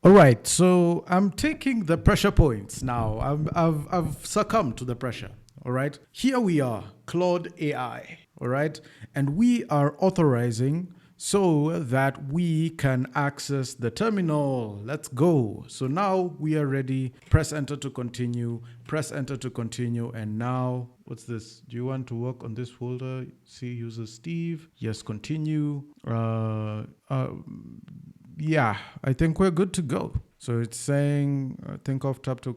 All right, so I'm taking the pressure points now. I've succumbed to the pressure. All right, here we are, Claude AI. All right, and we are authorizing so that we can access the terminal. Let's go. So now we are ready. Press enter to continue. Press enter to continue. And now, what's this? Do you want to work on this folder? See user Steve. Yes, continue. Yeah, I think we're good to go. So it's saying, think of tap to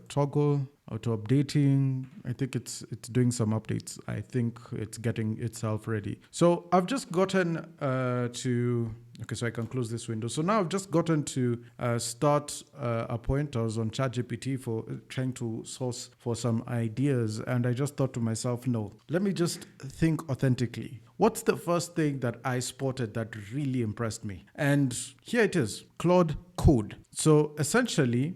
toggle auto updating. I think it's doing some updates. I think it's getting itself ready. So I've just gotten to, okay, so I can close this window. So now I've just gotten to start a point. I was on ChatGPT for trying to source for some ideas. And I just thought to myself, no, let me just think authentically. What's the first thing that I spotted that really impressed me? And here it is, Claude Code. So essentially,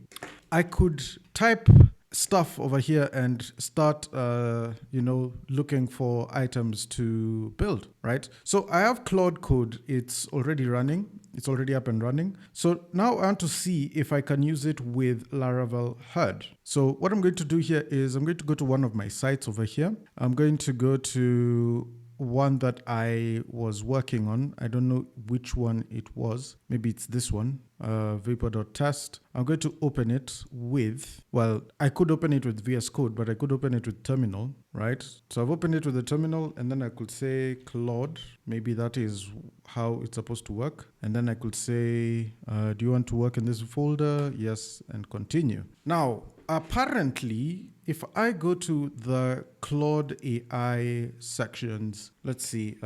I could type stuff over here and start, looking for items to build, right? So I have Claude Code. It's already running. It's already up and running. So now I want to see if I can use it with Laravel Herd. So what I'm going to do here is I'm going to go to one of my sites over here. I'm going to go to one that I was working on. I don't know which one it was. Maybe it's this one, vapor.test. I'm going to open it with, well, I could open it with VS Code, but I could open it with terminal, right? So I've opened it with the terminal, and then I could say Claude. Maybe that is how it's supposed to work. And then I could say, do you want to work in this folder? Yes, and continue. Now, apparently, if I go to the Claude AI sections, let's see,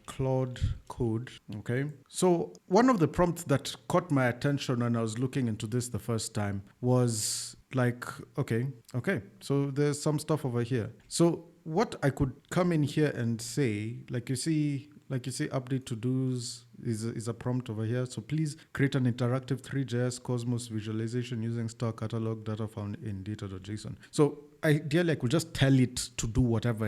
Claude Code, okay? So one of the prompts that caught my attention when I was looking into this the first time was like, okay, so there's some stuff over here. So what I could come in here and say, like you see, update to-dos is a prompt over here. So please create an interactive 3JS Cosmos visualization using star catalog data found in data.json. So ideally, I could just tell it to do whatever,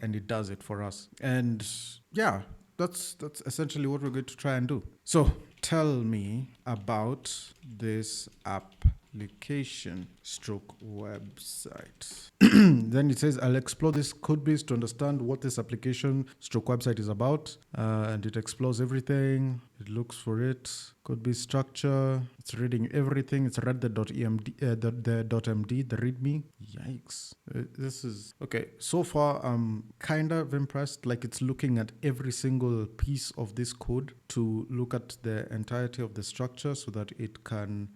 and it does it for us. And yeah, that's essentially what we're going to try and do. So tell me about this application stroke website. Then it says, I'll explore this code base to understand what this application stroke website is about. And it explores everything. It looks for it. Code base structure. It's reading everything. It's read the .emd, the .md, the readme. Yikes. This is, okay. So far, I'm kind of impressed. Like it's looking at every single piece of this code to look at the entirety of the structure so that it can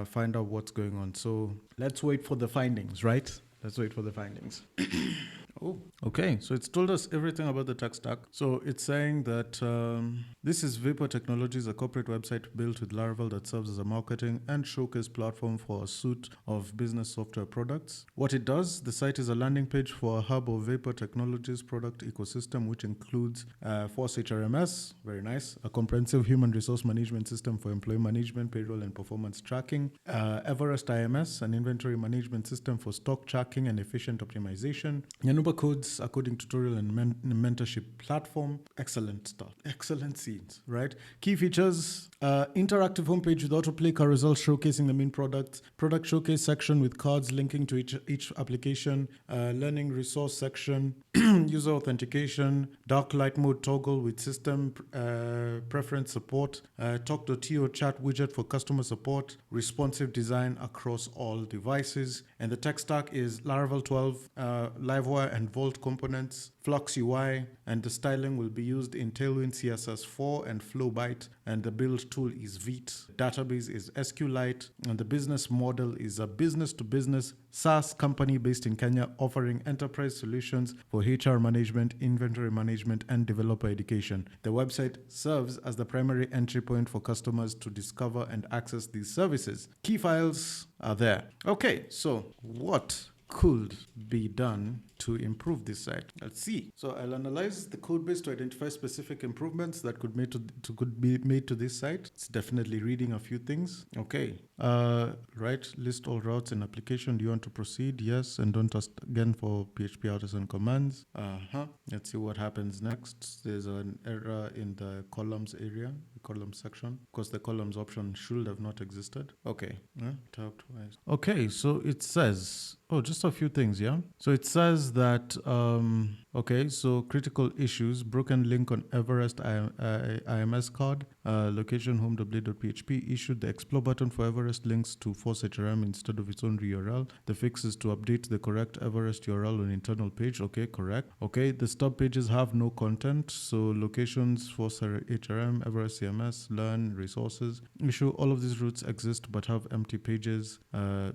find out what's going on. So let's wait for the findings, right? Let's wait for the findings. Oh, okay. So it's told us everything about the tech stack. So it's saying that this is Vapor Technologies, a corporate website built with Laravel that serves as a marketing and showcase platform for a suite of business software products. What it does, the site is a landing page for a hub of Vapor Technologies product ecosystem, which includes Force HRMS, very nice, a comprehensive human resource management system for employee management, payroll, and performance tracking, Everest IMS, an inventory management system for stock tracking and efficient optimization, Codes, a coding tutorial and mentorship platform. Excellent stuff. Excellent scenes, right? Key features, interactive homepage with autoplay carousel showcasing the main products, product showcase section with cards linking to each application, learning resource section, user authentication, dark light mode toggle with system preference support, talk.to chat widget for customer support, responsive design across all devices. And the tech stack is Laravel 12, Livewire and Vault components, Flux UI, and the styling will be used in Tailwind CSS4 and Flowbyte, and the build tool is Vite. Database is SQLite, and the business model is a business-to-business SaaS company based in Kenya offering enterprise solutions for HR management, inventory management, and developer education. The website serves as the primary entry point for customers to discover and access these services. Key files are there. Okay, so what could be done to improve this site? Let's see. So I'll analyze the code base to identify specific improvements that could be made to this site. It's definitely reading a few things. Okay. Right. List all routes in application. Do you want to proceed? Yes. And don't ask again for PHP artisan commands. Let's see what happens next. There's an error in the columns area. we call them section, because the columns option should have not existed. Okay, tab twice. Okay, so it says, just a few things, yeah? So it says that, okay, so critical issues, broken link on Everest IMS card, location home.blade.php, issued the explore button for Everest links to force HRM instead of its own URL. The fix is to update the correct Everest URL on internal page. Okay, correct. Okay, the stub pages have no content, so locations, force HRM, Everest CMS, learn, resources. Issue, all of these routes exist but have empty pages.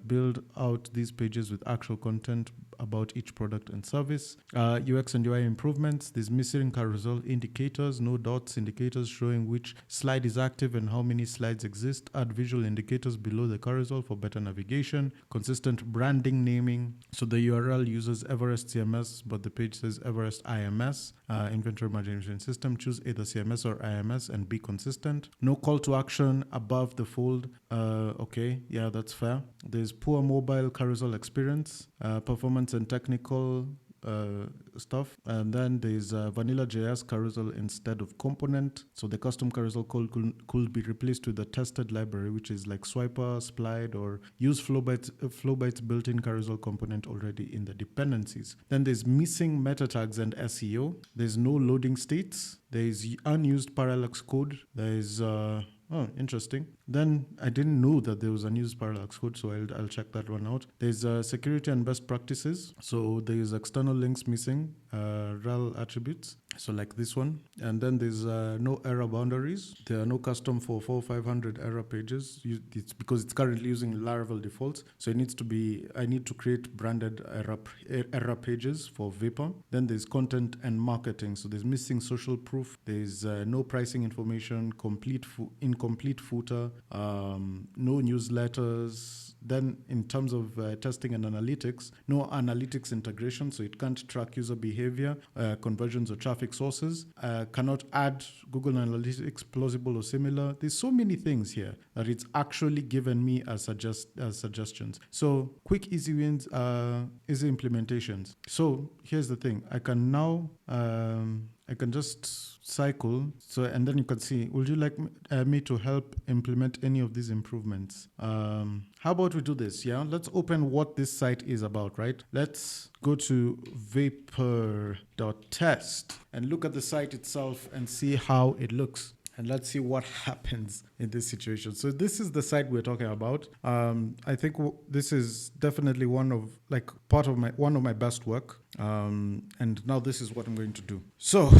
Build out these pages with actual content about each product and service. UX and UI improvements. There's missing carousel indicators, no dots, indicators showing which slide is active and how many slides exist. Add visual indicators below the carousel for better navigation. Consistent branding naming. So the URL uses Everest CMS, but the page says Everest IMS, Inventory Management System. Choose either CMS or IMS and be consistent. No call to action above the fold. Okay, yeah, that's fair. There's poor mobile carousel experience, performance and technical stuff, and then there's vanilla JS carousel instead of component. So the custom carousel code could be replaced with the tested library, which is like Swiper, Splide, or use Flowbyte's built-in carousel component already in the dependencies. Then there's missing meta tags and SEO. There's no loading states. There's unused parallax code. There's interesting. Then I didn't know that there was unused parallax code, so I'll check that one out. There's security and best practices. So there's external links missing, rel attributes. So like this one. And then there's no error boundaries. There are no custom 44500 error pages. It's because it's currently using Laravel defaults. So I need to create branded error pages for Vapor. Then there's content and marketing. So there's missing social proof. There's no pricing information, incomplete footer, no newsletters. Then in terms of testing and analytics, no analytics integration, so it can't track user behavior, conversions or traffic sources, cannot add Google Analytics plausible or similar. There's so many things here that it's actually given me as suggestions. So quick, easy wins, easy implementations. So here's the thing. I can now, I can just cycle. So, and then you can see, would you like me to help implement any of these improvements? How about we do this? Yeah, let's open what this site is about, right? Let's go to vapor.test and look at the site itself and see how it looks. And let's see what happens in this situation. So this is the site we're talking about. I think this is definitely one of my best work. And now this is what I'm going to do. So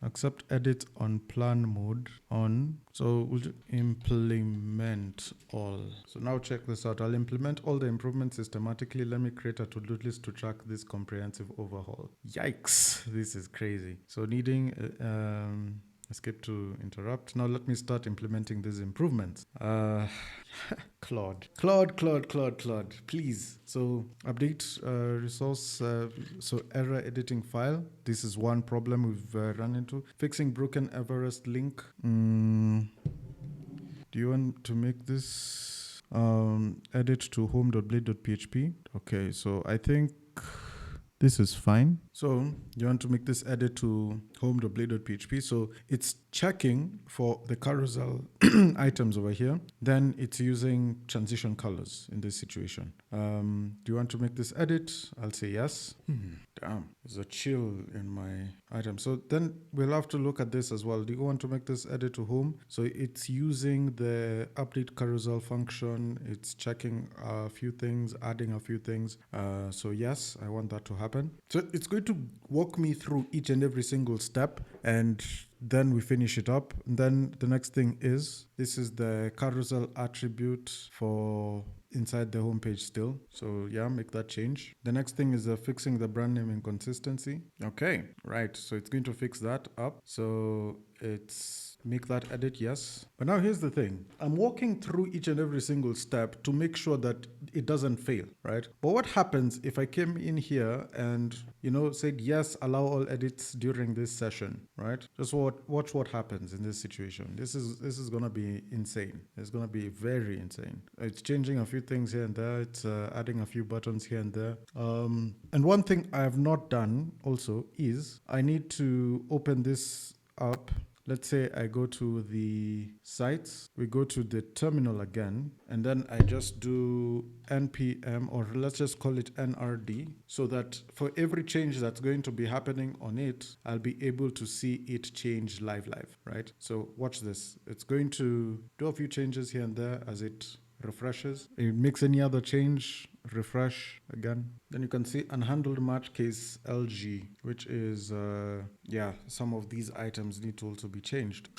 accept edit on plan mode on. So we'll implement all. So now check this out. I'll implement all the improvements systematically. Let me create a to-do list to track this comprehensive overhaul. Yikes, this is crazy. So needing escape to interrupt. Now let me start implementing these improvements. Claude, please. So update resource, so error editing file. This is one problem we've run into. Fixing broken Everest link. Do you want to make this edit to home.blade.php? Okay, so I think this is fine. So you want to make this edit to home.blade.php. So it's checking for the carousel items over here. Then it's using transition colors in this situation. Do you want to make this edit? I'll say yes. Damn, there's a chill in my item. So then we'll have to look at this as well. Do you want to make this edit to home? So it's using the update carousel function. It's checking a few things, adding a few things. So yes, I want that to happen. So it's going to walk me through each and every single step, and then we finish it up. And then the next thing is, this is the carousel attribute for inside the homepage still. So yeah, make that change. The next thing is fixing the brand name inconsistency. Okay, right. So it's going to fix that up. So it's make that edit, yes. But now here's the thing. I'm walking through each and every single step to make sure that it doesn't fail, right? But what happens if I came in here and, said, yes, allow all edits during this session, right? Just watch what happens in this situation. This is going to be insane. It's going to be very insane. It's changing a few things here and there. It's adding a few buttons here and there. And one thing I have not done also is I need to open this up. let's say I go to the sites, we go to the terminal again, and then I just do npm, or let's just call it nrd, so that for every change that's going to be happening on it, I'll be able to see it change live, right? So watch this. It's going to do a few changes here and there as it refreshes. It makes any other change, refresh again. Then you can see unhandled match case LG, which is, some of these items need to also be changed.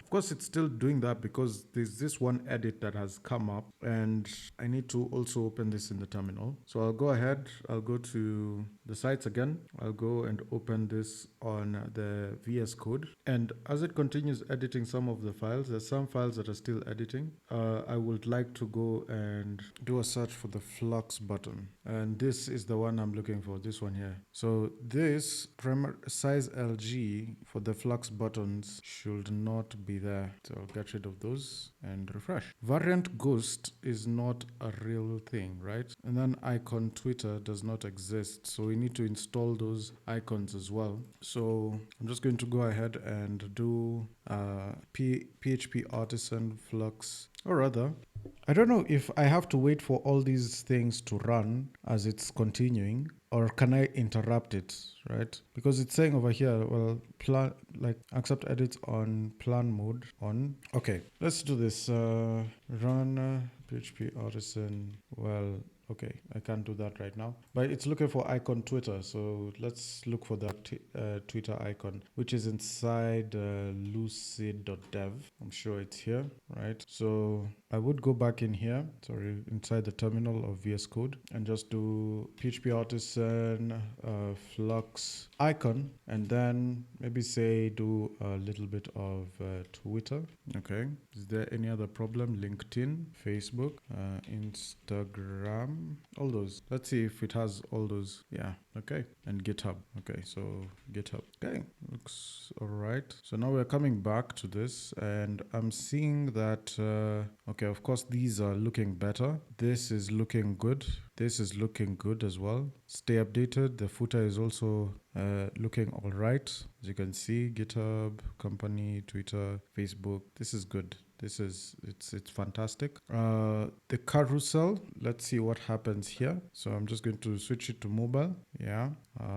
Of course, it's still doing that because there's this one edit that has come up, and I need to also open this in the terminal. So I'll go ahead, I'll go to the sites again. I'll go and open this on the VS Code. And as it continues editing some of the files, there's some files that are still editing. I would like to go and do a search for the Flux button. And this is the one I'm looking for, this one here. So this size LG for the Flux buttons should not be there. So I'll get rid of those and refresh. Variant Ghost is not a real thing, right? And then icon Twitter does not exist. So we need to install those icons as well. So I'm just going to go ahead and do PHP artisan Flux, or rather, I don't know if I have to wait for all these things to run as it's continuing, or can I interrupt it, right? Because it's saying over here, well, accept edits on plan mode on. Okay, let's do this. Run PHP artisan. Well, okay, I can't do that right now, but it's looking for icon Twitter. So let's look for that Twitter icon, which is inside lucid.dev. I'm sure it's here, right? So I would go back in here, inside the terminal of VS Code, and just do PHP artisan Flux icon, and then maybe say do a little bit of Twitter. Okay, is there any other problem? LinkedIn, Facebook, Instagram, all those. Let's see if it has all those. Yeah, okay. And GitHub. Okay, so GitHub. Okay, looks all right. So now we're coming back to this, and I'm seeing that, okay, of course, these are looking better. This is looking good. This is looking good as well. Stay updated. The footer is also looking all right. As you can see, GitHub, company, Twitter, Facebook. This is good. It's fantastic. The carousel, let's see what happens here. So I'm just going to switch it to mobile. Yeah.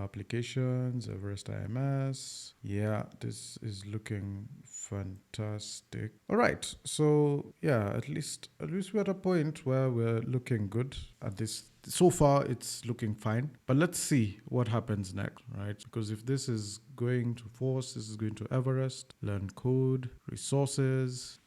Applications, Everest IMS. Yeah, this is looking fantastic. All right. So yeah, at least we're at a point where we're looking good at this. So far, it's looking fine, but let's see what happens next, right? Because if this is going to Force, this is going to Everest, Learn Code, Resources,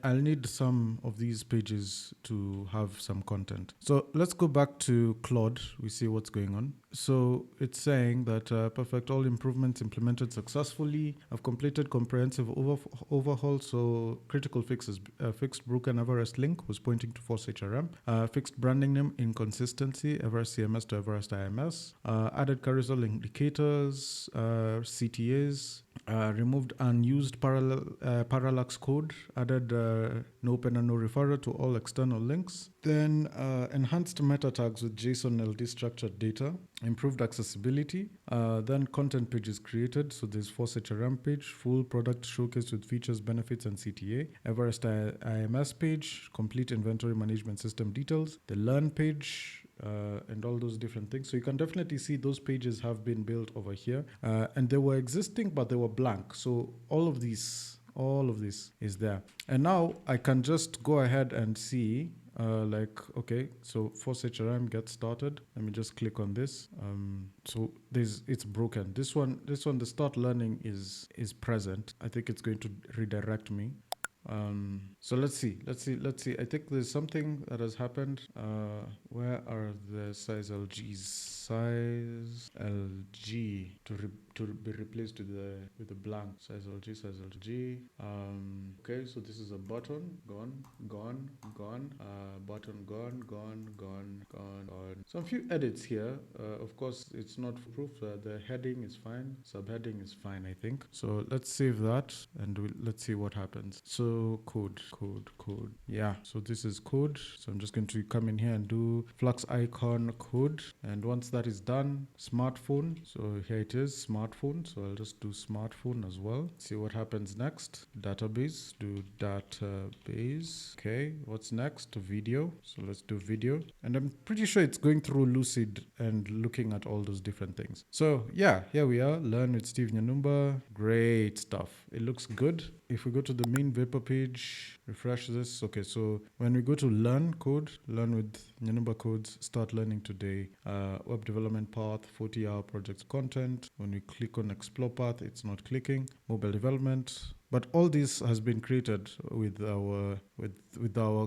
I'll need some of these pages to have some content. So let's go back to Claude. We see what's going on. So it's saying that perfect, all improvements implemented successfully. I've completed comprehensive overhaul. So critical fixes, fixed broken Everest link was pointing to Force HRM, fixed branding name inconsistency, Everest CMS to Everest IMS, added carousel indicators, CTAs, removed unused parallax code, added no open and no referrer to all external links, then enhanced meta tags with JSON LD structured data, improved accessibility, then content pages created. So there's Force HRM page, full product showcase with features, benefits, and CTA, Everest IMS page, complete inventory management system details, the learn page, and all those different things. So you can definitely see those pages have been built over here, and they were existing, but they were blank. So all of this is there. And now I can just go ahead and see, okay, so Force HRM gets started. Let me just click on this. So it's broken. This one, the start learning is present. I think it's going to redirect me. So let's see. I think there's something that has happened. Where are the size LGs? Size LG to be replaced with the blank size LG. Okay, so this is a button gone. Button gone. So a few edits here. Of course, it's not proof. The heading is fine. Subheading is fine, I think. So let's save that and let's see what happens. So So code. Yeah, so this is code. So I'm just going to come in here and do flux icon code. And once that is done, smartphone. So here it is, smartphone. So I'll just do smartphone as well. See what happens next. Database, do database. Okay, what's next? Video. So let's do video. And I'm pretty sure it's going through Lucid and looking at all those different things. So yeah, here we are. Learn with Steve Nyanumba. Great stuff. It looks good. If we go to the main Vapor page, refresh this. Okay, so when we go to learn code, learn with Nyanumba codes, start learning today. Web development path, 40-hour project content. When we click on explore path, it's not clicking. Mobile development. But all this has been created with our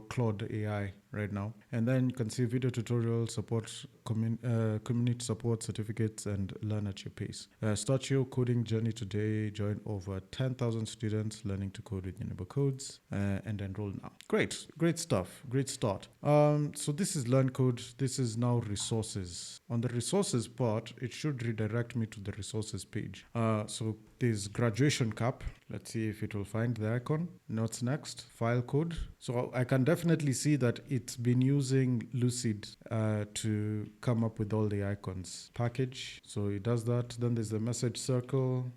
Claude AI right now. And then you can see video tutorial, support, community support certificates, and learn at your pace. Start your coding journey today. Join over 10,000 students learning to code with Nyanumba codes and enroll now. Great stuff. Great start. So this is learn code. This is now resources. On the resources part, it should redirect me to the resources page. So there's graduation cap. Let's see if it will find the icon. What's next? File code. So I can definitely see that it's been using Lucid to come up with all the icons. Package. So it does that. Then there's the message circle.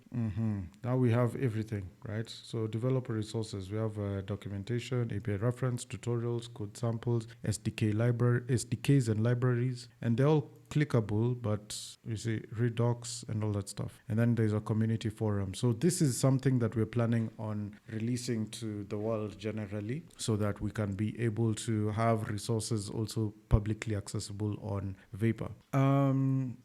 Now we have everything, right? So developer resources. We have documentation, API reference, tutorials, code samples, SDKs and libraries. And they're all clickable, but you see Redux and all that stuff. And then there's a community forum. So this is something that we're planning on releasing to the world generally, so that we can be able to have resources also publicly accessible on Vapor.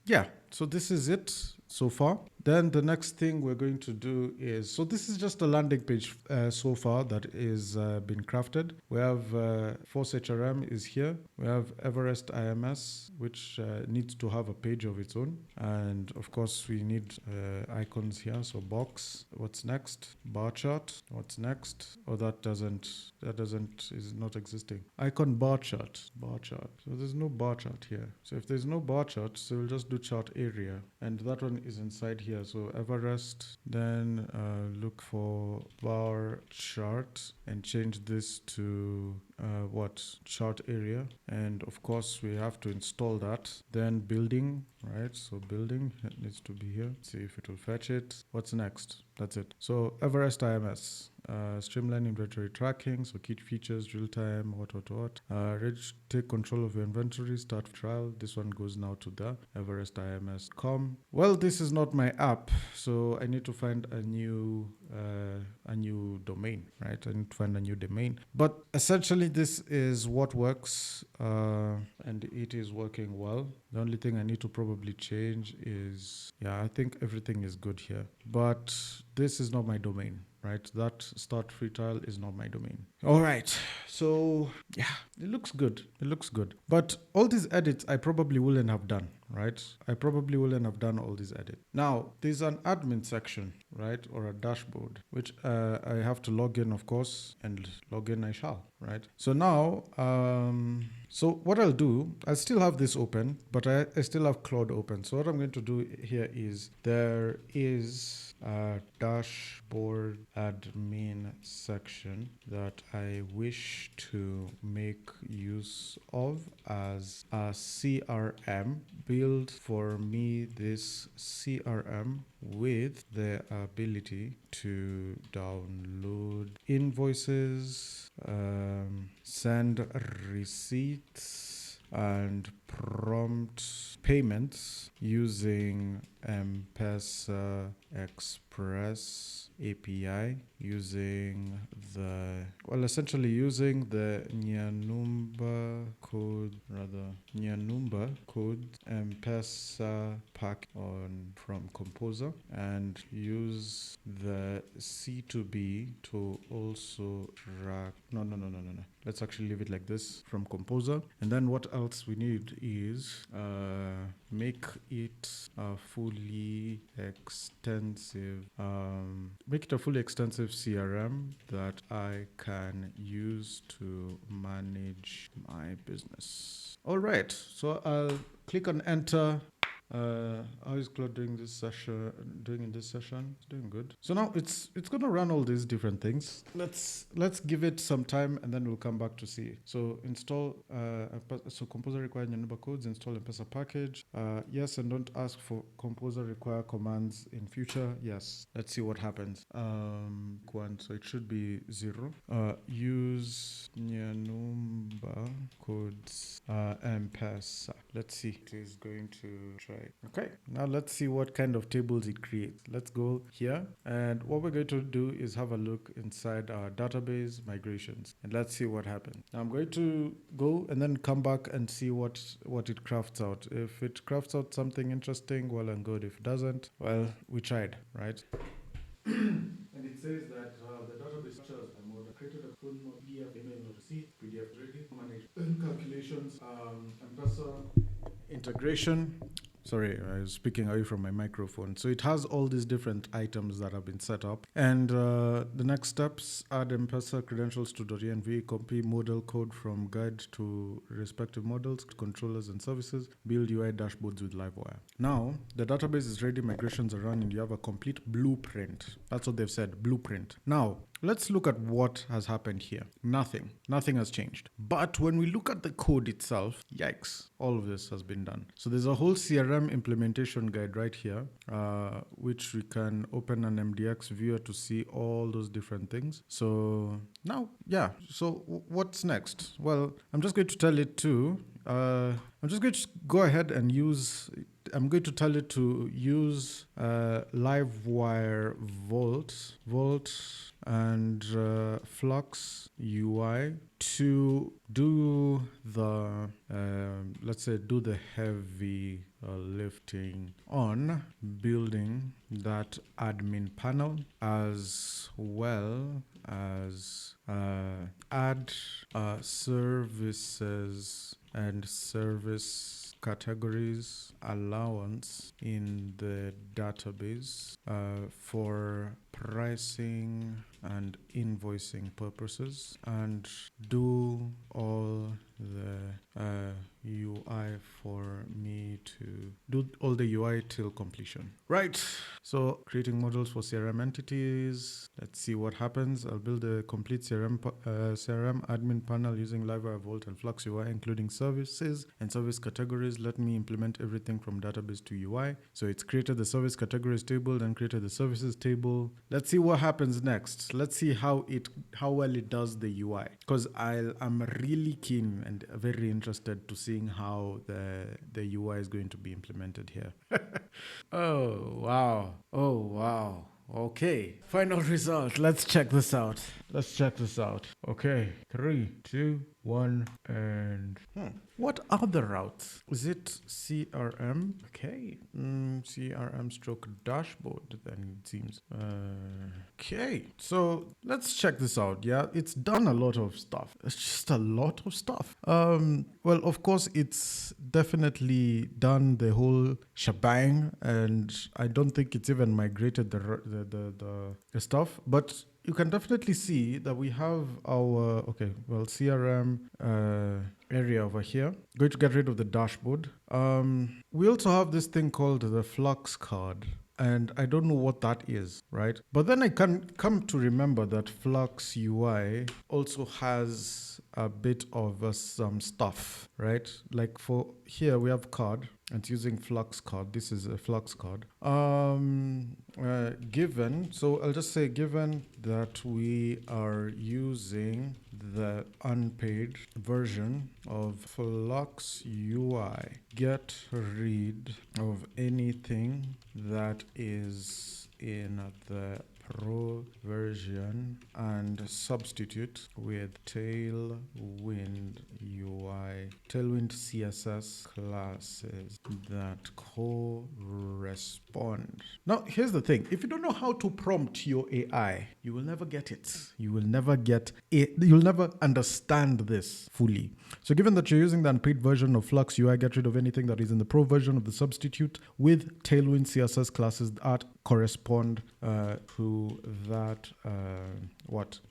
Yeah, so this is it so far. Then the next thing we're going to do is, so this is just a landing page so far that is been crafted. We have Force HRM is here. We have Everest IMS, which needs to have a page of its own. And of course we need icons here. So box, what's next? Bar chart, what's next? Oh, that is not existing. Icon bar chart. So there's no bar chart here. So if there's no bar chart, so we'll just do chart area. And that one is inside here. So Everest, then look for bar chart and change this to chart area. And of course we have to install that. Then building, right? So building, it needs to be here. Let's see if it will fetch it. What's next? That's it. So Everest IMS. Streamline inventory tracking, so key features, real time, take control of your inventory, start trial. This one goes now to the Everest IMS.com. Well, this is not my app, so I need to find a new domain, right? I need to find a new domain. But essentially, this is what works, and it is working well. The only thing I need to probably change is, I think everything is good here. But this is not my domain, right? That start free trial is not my domain. All right. So it looks good. But all these edits I probably wouldn't have done, right? I probably wouldn't have done all these edits. Now, there's an admin section, right? Or a dashboard, which I have to log in, of course, and log in I shall, right? So now, so what I'll do, I still have this open, but I still have Claude open. So what I'm going to do here is there is a dashboard admin section that I wish to make use of as a CRM. Build for me this CRM with the ability to download invoices, send receipts, and prompt payments using M-Pesa Express API, using the Nyanumba code M-Pesa pack from Composer, and use the C2B to also track. No. Let's actually leave it like this, from Composer. And then what else we need is make it a fully extensive CRM that I can use to manage my business. All right, so I'll click on enter. How is Claude doing this session? Doing in this session? It's doing good. So now it's going to run all these different things. Let's give it some time and then we'll come back to see. So install. So Composer require your number codes. Install M-Pesa package. Yes, and don't ask for Composer require commands in future. Yes. Let's see what happens. One. So it should be 0. Use Nyanumba codes M-Pesa. Let's see. It is going to try. Okay. Now let's see what kind of tables it creates. Let's go here. And what we're going to do is have a look inside our database migrations. And let's see what happens. Now I'm going to go and then come back and see what it crafts out. If it crafts out something interesting, well and good. If it doesn't, well, we tried, right? And it says that the database structures are more created a full PDF, email, receipt, PDF ready, manage calculations, M-Pesa integration. Sorry, I was speaking away from my microphone. So it has all these different items that have been set up. And the next steps, add M-Pesa credentials to .env, copy model code from guide to respective models, controllers and services, build UI dashboards with Livewire. Now, the database is ready, migrations are running, you have a complete blueprint. That's what they've said, blueprint. Now, let's look at what has happened here. Nothing has changed. But when we look at the code itself, yikes, all of this has been done. So there's a whole CRM implementation guide right here, which we can open an MDX viewer to see all those different things. So now, yeah, so what's next? Well, I'm just going to tell it to, I'm just going to go ahead and I'm going to tell it to use Livewire Vault and Flux UI to do the, let's say, do the heavy lifting on building that admin panel, as well as add services and service categories allowance in the database for pricing and invoicing purposes, and do all the UI for me to do all the UI till completion. Right. So creating models for CRM entities. Let's see what happens. I'll build a complete CRM admin panel using Livewire Vault and Flux UI, including services and service categories. Let me implement everything from database to UI. So it's created the service categories table, then created the services table. Let's see what happens next. Let's see how well it does the UI, because I'm really keen and very interested to seeing how the UI is going to be implemented here. Oh wow. Okay, final result. Let's check this out. Okay, 3, 2, 1, and what are the routes? Is it CRM? Okay, CRM stroke dashboard, then it seems. Okay, so let's check this out. Yeah, it's done a lot of stuff. It's just a lot of stuff. Well, of course, it's definitely done the whole shebang, and I don't think it's even migrated the stuff, but you can definitely see that we have our, CRM area over here. Going to get rid of the dashboard. We also have this thing called the Flux card, and I don't know what that is, right? But then I can come to remember that Flux UI also has a bit of some stuff, right? Like for here we have card, and it's using Flux card. This is a Flux card. Given, so I'll just say given that we are using the unpaid version of Flux UI, get rid of anything that is in the Pro version and substitute with Tailwind UI, Tailwind CSS classes that correspond. Now, here's the thing. If you don't know how to prompt your AI, you will never get it. You will never get it. You'll never understand this fully. So given that you're using the unpaid version of Flux UI, get rid of anything that is in the Pro version of the substitute with Tailwind CSS classes that correspond to that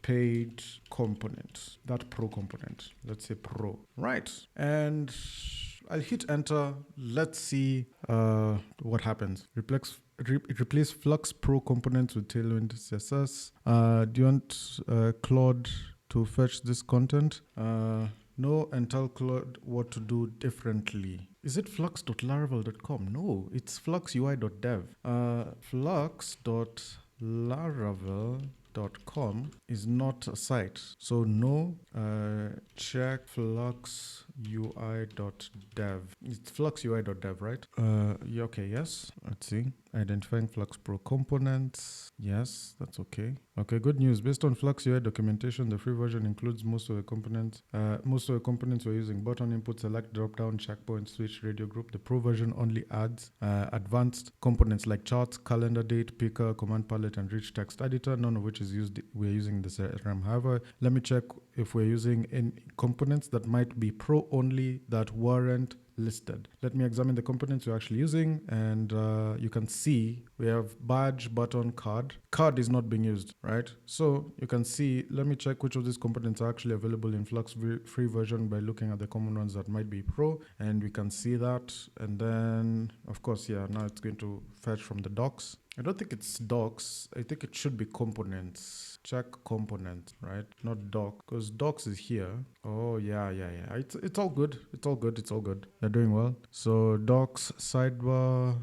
paid component, that Pro component. Let's say Pro, right? And I'll hit enter. Let's see what happens. Replace Flux Pro components with Tailwind CSS. Do you want Claude to fetch this content? No, and tell Claude what to do differently. Is it flux.laravel.com? No, it's fluxui.dev. Flux.laravel.com is not a site. So no, check fluxui.dev. It's fluxui.dev, right? Yeah, okay, yes. Let's see. Identifying Flux Pro components. Yes, that's okay. Okay, good news. Based on Flux UI documentation, the free version includes most of the components. Most of the components we're using: button input, select, drop-down, checkpoint, switch, radio group. The Pro version only adds advanced components like charts, calendar date, picker, command palette, and rich text editor, none of which is used. We're using the CRM. However, let me check if we're using any components that might be Pro only that weren't listed. Let me examine the components we're actually using, and you can see we have badge, button, card. Card is not being used, right? So you can see, let me check which of these components are actually available in Flux free version by looking at the common ones that might be Pro, and we can see that. And then, of course, yeah, now it's going to fetch from the docs. I don't think it's docs. I think it should be components. Check components, right? Not doc, because docs is here. Oh, yeah. It's all good. It's all good. They're doing well. So docs, sidebar,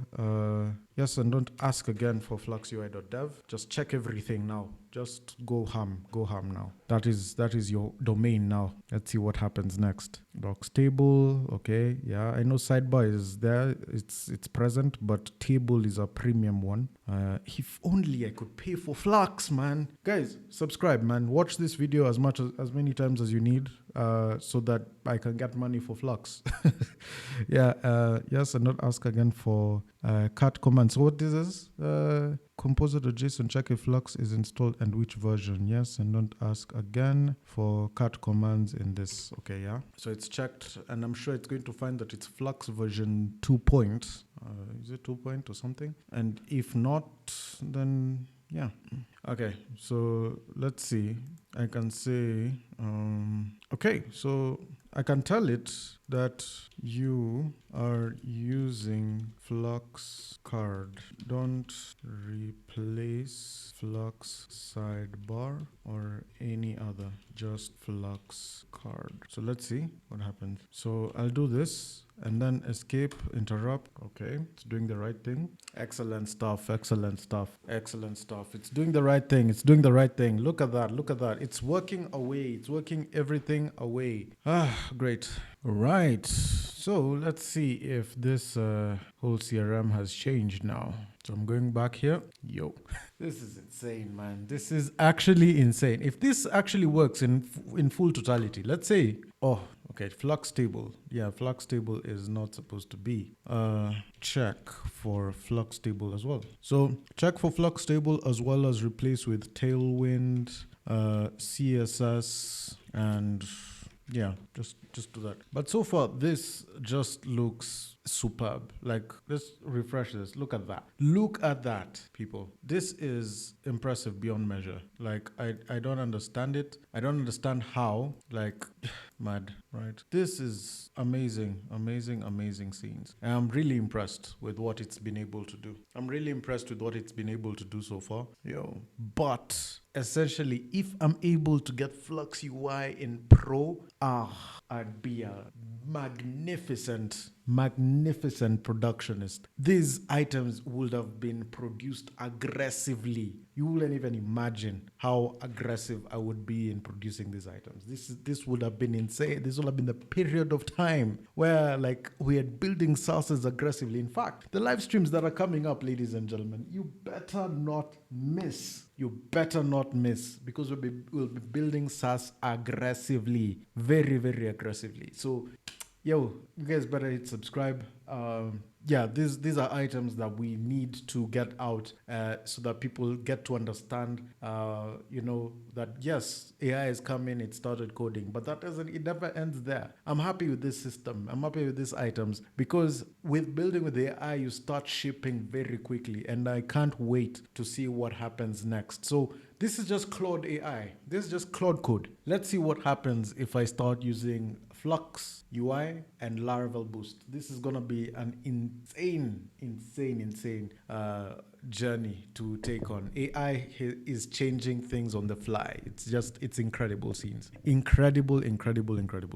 yes, and don't ask again for fluxui.dev. Just check everything now. Just go ham now. That is your domain now. Let's see what happens next. Docs table, okay, yeah. I know sidebar is there. It's present, but table is a premium one. If only I could pay for Flux, man. Guys, subscribe, man. Watch this video as many times as you need, so that I can get money for Flux. Yeah. Yes, and not ask again for cat commands. So what this is? Composer.json, check if Flux is installed and which version. Yes, and don't ask again for cat commands in this. Okay, yeah. So it's checked, and I'm sure it's going to find that it's Flux version 2 point. Is it 2 point or something? And if not, then yeah. Okay, so let's see. I can say, okay, so I can tell it that you are using Flux card. Don't replace Flux sidebar or any other, just Flux card. So let's see what happens. So I'll do this and then escape, interrupt. Okay, it's doing the right thing. Excellent stuff. It's doing the right thing. Look at that. It's working away. It's working everything away. Great. Right. So let's see if this whole CRM has changed now. So I'm going back here. Yo, this is insane, man. This is actually insane. If this actually works in full totality, let's say, okay, Flux table. Yeah, Flux table is not supposed to be. Check for Flux table as well. So check for Flux table as well as replace with Tailwind, CSS, and yeah, just do that. But so far, this just looks superb. Like, let's refresh this. Look at that, people. This is impressive beyond measure. Like, I don't understand it. I don't understand how. Like, mad, right? This is amazing scenes. And I'm really impressed with what it's been able to do. So far. But essentially, if I'm able to get Flux UI in Pro, I'd be a magnificent productionist. These items would have been produced aggressively. You wouldn't even imagine how aggressive I would be in producing these items. This would have been insane. This would have been the period of time where, like, we are building SaaSes aggressively. In fact, the live streams that are coming up, ladies and gentlemen, you better not miss, because we'll be building SaaS aggressively, very, very aggressively. So, you guys better hit subscribe. Yeah, these are items that we need to get out so that people get to understand, that yes, AI is coming, it started coding, but it never ends there. I'm happy with this system. I'm happy with these items because with building with AI, you start shipping very quickly, and I can't wait to see what happens next. So this is just Claude AI. This is just Claude Code. Let's see what happens if I start using Flux UI and Laravel Boost. This is gonna be an insane journey to take on. AI is changing things on the fly. It's incredible scenes. Incredible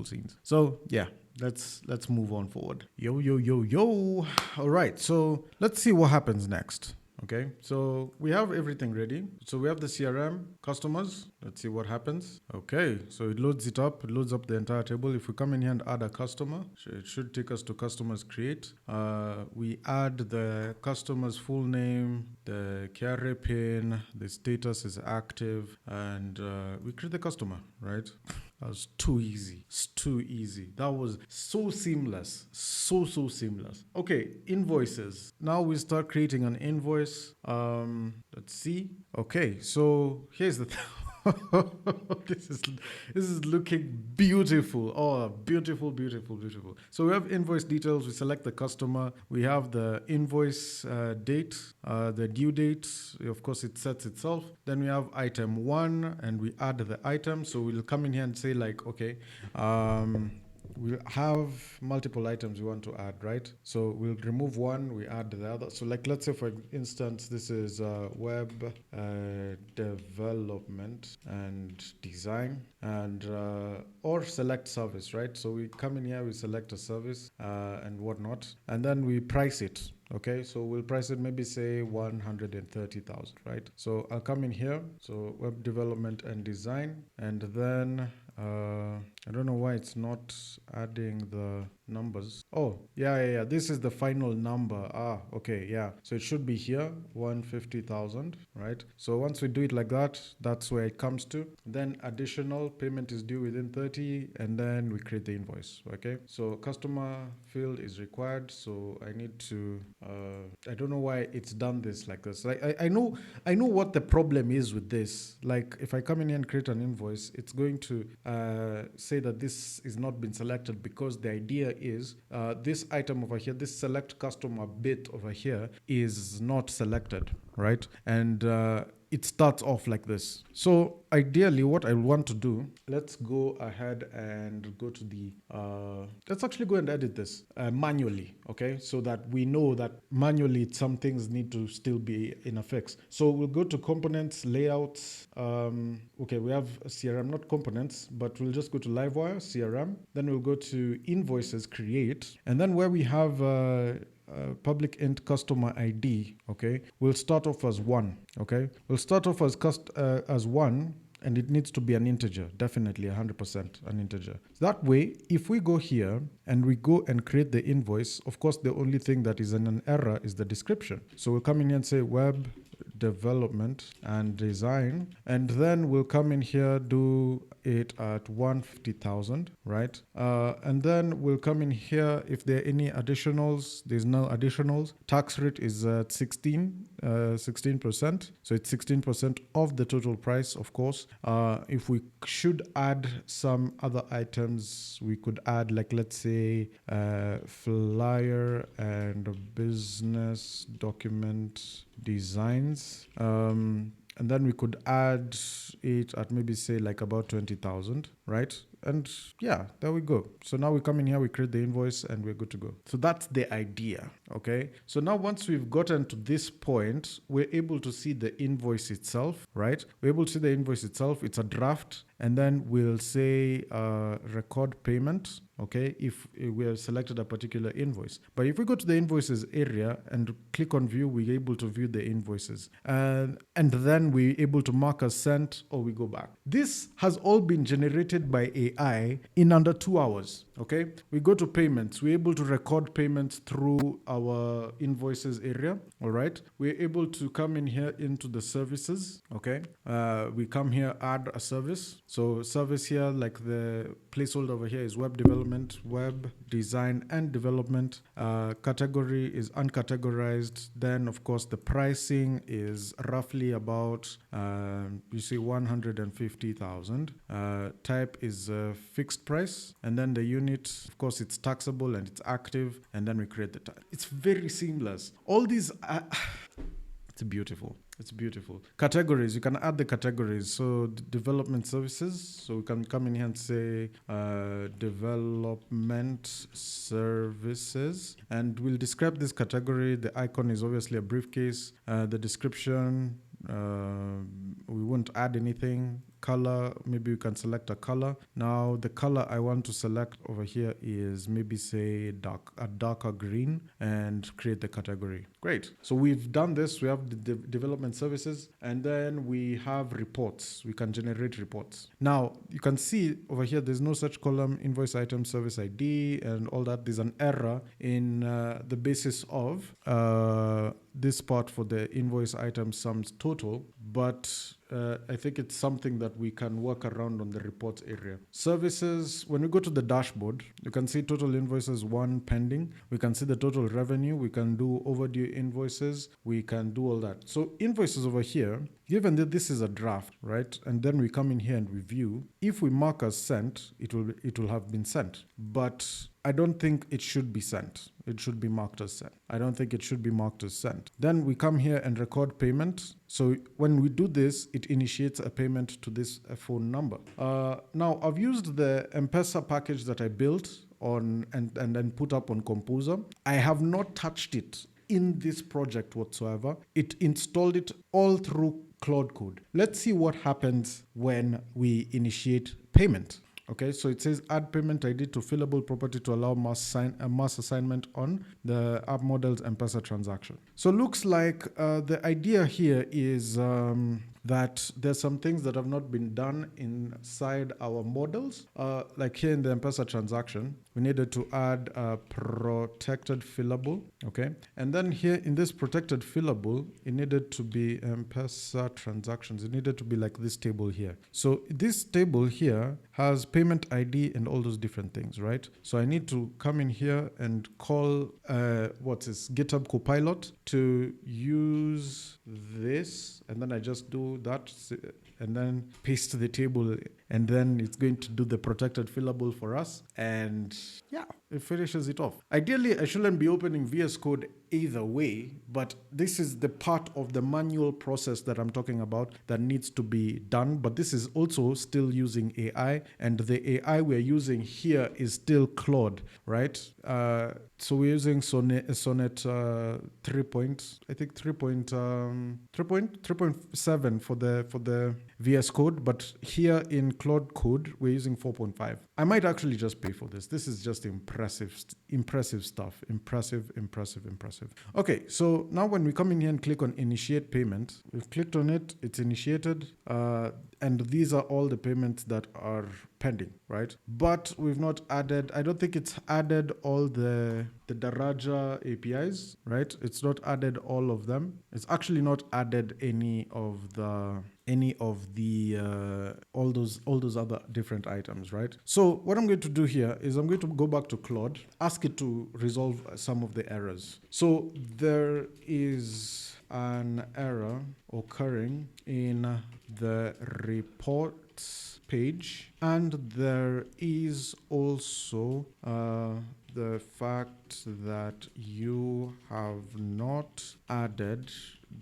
scenes. So yeah, let's move on forward. Yo. All right, so let's see what happens next. Okay, so we have everything ready. So we have the CRM customers. Let's see what happens. Okay, so it loads it up. It loads up the entire table. If we come in here and add a customer, it should take us to customers create. We add the customer's full name, the carrier pin, the status is active, and we create the customer, right? That was too easy. It's too easy. That was so seamless. So seamless. Okay, invoices. Now we start creating an invoice. Let's see. Okay, so here's the thing. This is looking beautiful. Oh, beautiful. So we have invoice details. We select the customer. We have the invoice date, the due date. Of course, it sets itself. Then we have item 1, and we add the item. So we'll come in here and say like, okay, we have multiple items we want to add, right? So we'll remove one, we add the other. So like, let's say for instance, this is web development and design, and or select service, right? So we come in here, we select a service and whatnot, and then we price it. Okay, so we'll price it, maybe say 130,000, right? So I'll come in here, so web development and design, and then I don't know why it's not adding the numbers. Oh, yeah. This is the final number. Okay, yeah. So it should be here, 150,000, right? So once we do it like that, that's where it comes to. Then additional payment is due within 30, and then we create the invoice, okay? So customer field is required, so I need to, I don't know why it's done this like this. I know what the problem is with this. Like if I come in here and create an invoice, it's going to say that this is not been selected because the idea is this item over here, this select customer bit over here is not selected, right? And it starts off like this. So ideally what I want to do, let's go ahead and go to the, let's actually go and edit this manually, okay? So that we know that manually some things need to still be in a fix. So we'll go to components, layouts. Okay, we have CRM, not components, but we'll just go to Livewire, CRM. Then we'll go to invoices, create. And then where we have public int customer ID, okay, we'll start off as 1, okay? We'll start off as 1, and it needs to be an integer, definitely 100% an integer. That way, if we go here and we go and create the invoice, of course, the only thing that is in an error is the description. So we'll come in here and say web development and design, and then we'll come in here, do it at 150,000, right? And then we'll come in here, if there are any additionals, there's no additionals. Tax rate is at 16%. So it's 16% of the total price, of course. If we should add some other items, we could add, like, let's say, flyer and business document designs. And then we could add it at maybe say like about 20,000, right? And yeah, there we go. So now we come in here, we create the invoice, and we're good to go. So that's the idea, okay? So now once we've gotten to this point, we're able to see the invoice itself, right? We're able to see the invoice itself. It's a draft. And then we'll say record payment, okay, if we have selected a particular invoice. But if we go to the invoices area and click on view, we're able to view the invoices. And then we're able to mark as sent, or we go back. This has all been generated by AI in under 2 hours, okay? We go to payments. We're able to record payments through our invoices area, all right? We're able to come in here into the services, okay? We come here, add a service. So service here, like the placeholder over here is web development, web design and development. Category is uncategorized. Then of course the pricing is roughly about, you see 150,000. Type is a fixed price. And then the unit, of course it's taxable and it's active. And then we create the type. It's very seamless. All these... It's beautiful. It's beautiful. Categories, you can add the categories. So development services. So we can come in here and say development services. And we'll describe this category. The icon is obviously a briefcase. The description, we won't add anything. Color, maybe you can select a color. Now the color I want to select over here is maybe say a darker green, and create the category. Great. So we've done this. We have the development services, and then we have reports. We can generate reports. Now you can see over here there's no such column, invoice item, service ID, and all that. There's an error in the basis of this part for the invoice item sums total, but I think it's something that we can work around on the reports area. Services, when we go to the dashboard, you can see total invoices 1 pending. We can see the total revenue. We can do overdue invoices. We can do all that. So invoices over here, given that this is a draft, right? And then we come in here and review. If we mark as sent, it will have been sent. But I don't think it should be sent. It should be marked as sent. I don't think it should be marked as sent. Then we come here and record payment. So when we do this, it initiates a payment to this phone number. Now I've used the M-Pesa package that I built on and then put up on Composer. I have not touched it in this project whatsoever. It installed it all through Claude Code. Let's see what happens when we initiate payment. Okay, so it says add payment ID to fillable property to allow mass assignment on the app model's M-Pesa transaction. So looks like the idea here is that there's some things that have not been done inside our models. Like here in the M-Pesa transaction, we needed to add a protected fillable, okay? And then here in this protected fillable, it needed to be M-Pesa transactions. It needed to be like this table here. So this table here has payment ID and all those different things, right? So I need to come in here and call, GitHub Copilot to use this, and then I just do that and then paste the table, and then it's going to do the protected fillable for us, and yeah, it finishes it off. Ideally, I shouldn't be opening VS Code either way, but this is the part of the manual process that I'm talking about that needs to be done. But this is also still using AI, and the AI we're using here is still Claude, right? So we're using Sonnet 3.7 for the VS Code, but here in Claude Code we're using 4.5. I might actually just pay for this. This is just impressive stuff. Impressive. Okay, so now when we come in here and click on initiate payment, we've clicked on it, it's initiated, and these are all the payments that are pending, right? But we've not added, I don't think it's added all the Daraja APIs, right? It's not added all of them. It's actually not added any of the all those other different items, right? So what I'm going to do here is I'm going to go back to Claude, ask it to resolve some of the errors. So there is an error occurring in the reports page, and there is also the fact that you have not added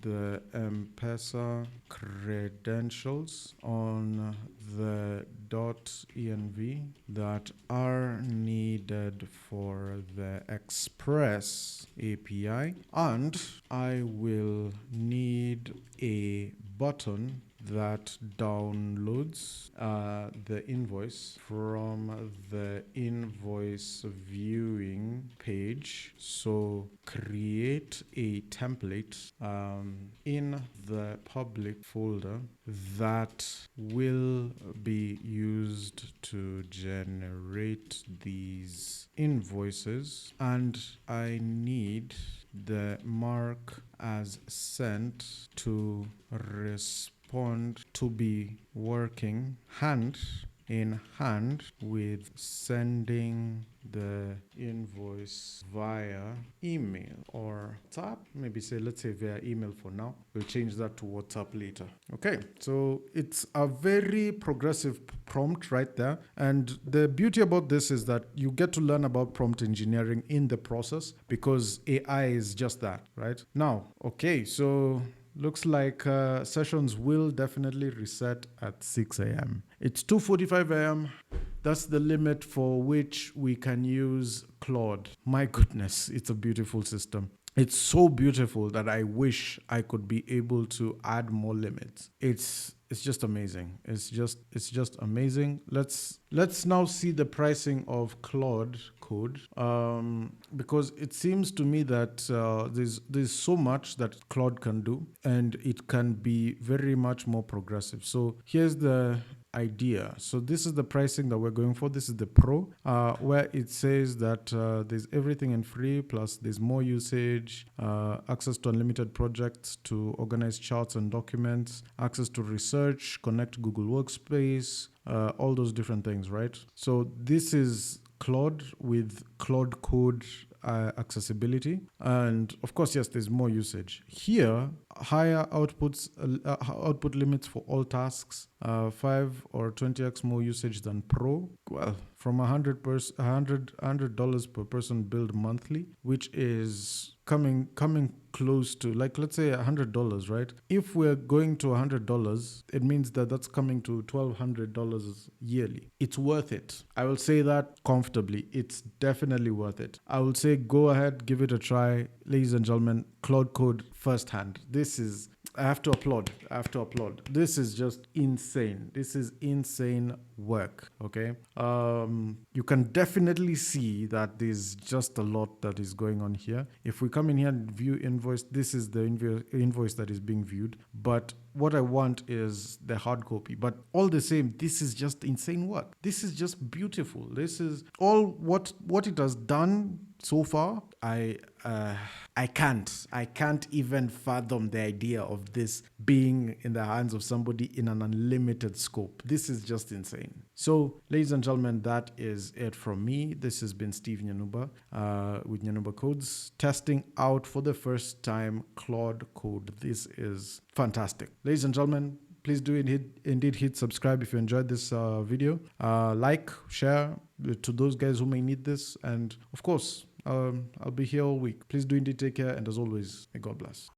the M-Pesa credentials on the .env that are needed for the Express API, and I will need a button that downloads the invoice from the invoice viewing page. So create a template in the public folder that will be used to generate these invoices, and I need the mark as sent to respond to be working hand in hand with sending the invoice via email or WhatsApp. Maybe let's say via email for now. We'll change that to WhatsApp later. Okay, so it's a very progressive prompt right there. And the beauty about this is that you get to learn about prompt engineering in the process, because AI is just that, right? Now, okay, so looks like sessions will definitely reset at 6 a.m. It's 2:45 a.m. That's the limit for which we can use Claude. My goodness, it's a beautiful system. It's so beautiful that I wish I could be able to add more limits. It's just amazing. It's just amazing. Let's now see the pricing of Claude Code, because it seems to me that there's so much that Claude can do, and it can be very much more progressive. So here's the idea. So this is the pricing that we're going for. This is the Pro, where it says that there's everything in free, plus there's more usage, access to unlimited projects to organize charts and documents, access to research, connect Google Workspace, all those different things, right? So this is Claude with Claude Code accessibility, and of course, yes, there's more usage here. Higher output limits for all tasks, 5 or 20x more usage than Pro. Well, from $100 per person billed monthly, which is coming close to, like, let's say $100, right? If we're going to $100, it means that that's coming to $1,200 yearly. It's worth it. I will say that comfortably. It's definitely worth it. I will say go ahead, give it a try, ladies and gentlemen. Claude Code firsthand. I have to applaud. This is just insane. This is insane work. Okay. You can definitely see that there's just a lot that is going on here. If we come in here and view invoice, this is the invoice that is being viewed. But what I want is the hard copy. But all the same, this is just insane work. This is just beautiful. This is all what it has done so far. I can't even fathom the idea of this being in the hands of somebody in an unlimited scope. This is just insane. So, ladies and gentlemen, that is it from me. This has been Steve Nyanuba with Nyanuba Codes, testing out for the first time Claude Code. This is fantastic. Ladies and gentlemen, please do indeed hit subscribe if you enjoyed this video. Like, share to those guys who may need this. And of course, I'll be here all week. Please do indeed take care. And as always, may God bless.